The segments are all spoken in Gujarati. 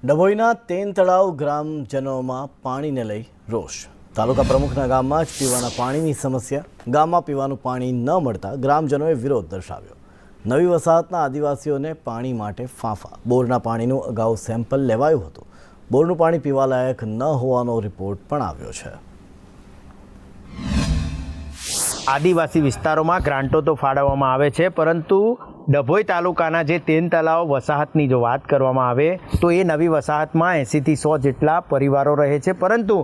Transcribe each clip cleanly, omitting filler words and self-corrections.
ડભોઈના તેન તળાવ ગ્રામજનોમાં પાણીને લઈ રોષ. તાલુકા પ્રમુખના ગામમાં જ પીવાના પાણીની સમસ્યા. ગામમાં પીવાનું પાણી ન મળતા ગ્રામજનોએ વિરોધ દર્શાવ્યો. નવી વસાહતના આદિવાસીઓને પાણી માટે ફાંફા. બોરના પાણીનું અગાઉ સેમ્પલ લેવાયું હતું. બોરનું પાણી પીવાલાયક ન હોવાનો રિપોર્ટ પણ આવ્યો છે. આદિવાસી વિસ્તારોમાં ગ્રાન્ટો તો ફાળવવામાં આવે છે, પરંતુ ડભોઈ તાલુકાના જે તેન તળાવ વસાહતની જો વાત કરવામાં આવે તો એ નવી વસાહતમાં 80 થી 100 જેટલા પરિવારો રહે છે, પરંતુ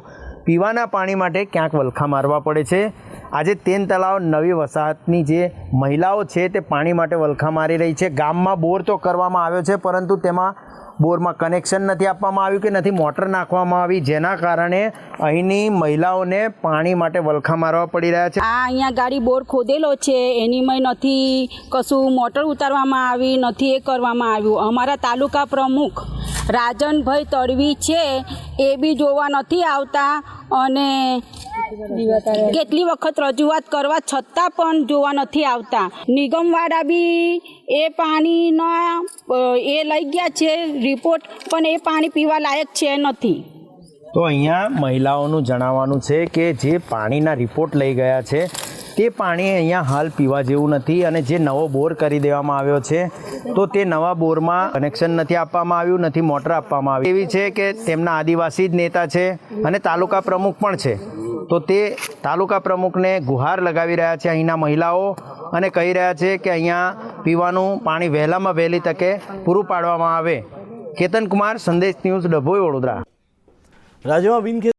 પીવાના પાણી માટે ક્યાંક વલખા મારવા પડે છે. આજે તેન તળાવ નવી વસાહતની જે મહિલાઓ છે તે પાણી માટે વલખા મારી રહી છે. ગામમાં બોર તો કરવામાં આવ્યો છે, પરંતુ તેમાં બોરમાં કનેક્શન નથી આપવામાં આવ્યું કે નથી મોટર નાખવામાં આવી, જેના કારણે અહીંની મહિલાઓને પાણી માટે વલખા મારવા પડી રહ્યા છે. આ અહીંયા ગાડી બોર ખોદેલો છે, એનીમાં નથી કશું મોટર ઉતારવામાં આવી, નથી એ કરવામાં આવ્યું. અમારા તાલુકા પ્રમુખ રાજનભાઈ તડવી છે એ બી જોવા નથી આવતા, અને કેટલી વખત રજૂઆત કરવા છતાં પણ જોવા નથી આવતા. નિગમવાળા બી એ પાણીના એ લઈ ગયા છે રિપોર્ટ, પણ એ પાણી પીવા લાયક છે નથી. તો અહીંયા મહિલાઓનું જણાવવાનું છે કે જે પાણીના રિપોર્ટ લઈ ગયા છે તે પાણી અહીંયા હાલ પીવા જેવું નથી, અને જે નવો બોર કરી દેવામાં આવ્યો છે તો તે નવા બોરમાં કનેક્શન નથી આપવામાં આવ્યું, નથી મોટર આપવામાં આવી. એવી છે કે તેમના આદિવાસી જ નેતા છે અને તાલુકા પ્રમુખ પણ છે, તો તે તાલુકા પ્રમુખને ગુહાર લગાવી રહ્યા છે અહીંના મહિલાઓ, અને કહી રહ્યા છે કે અહીંયા પીવાનું પાણી વહેલામાં વહેલી તકે પૂરું પાડવામાં આવે. કેતન કુમાર, સંદેશ ન્યૂઝ, ડભોઈ, વડોદરા. રાજ્યમાં બિનખેતી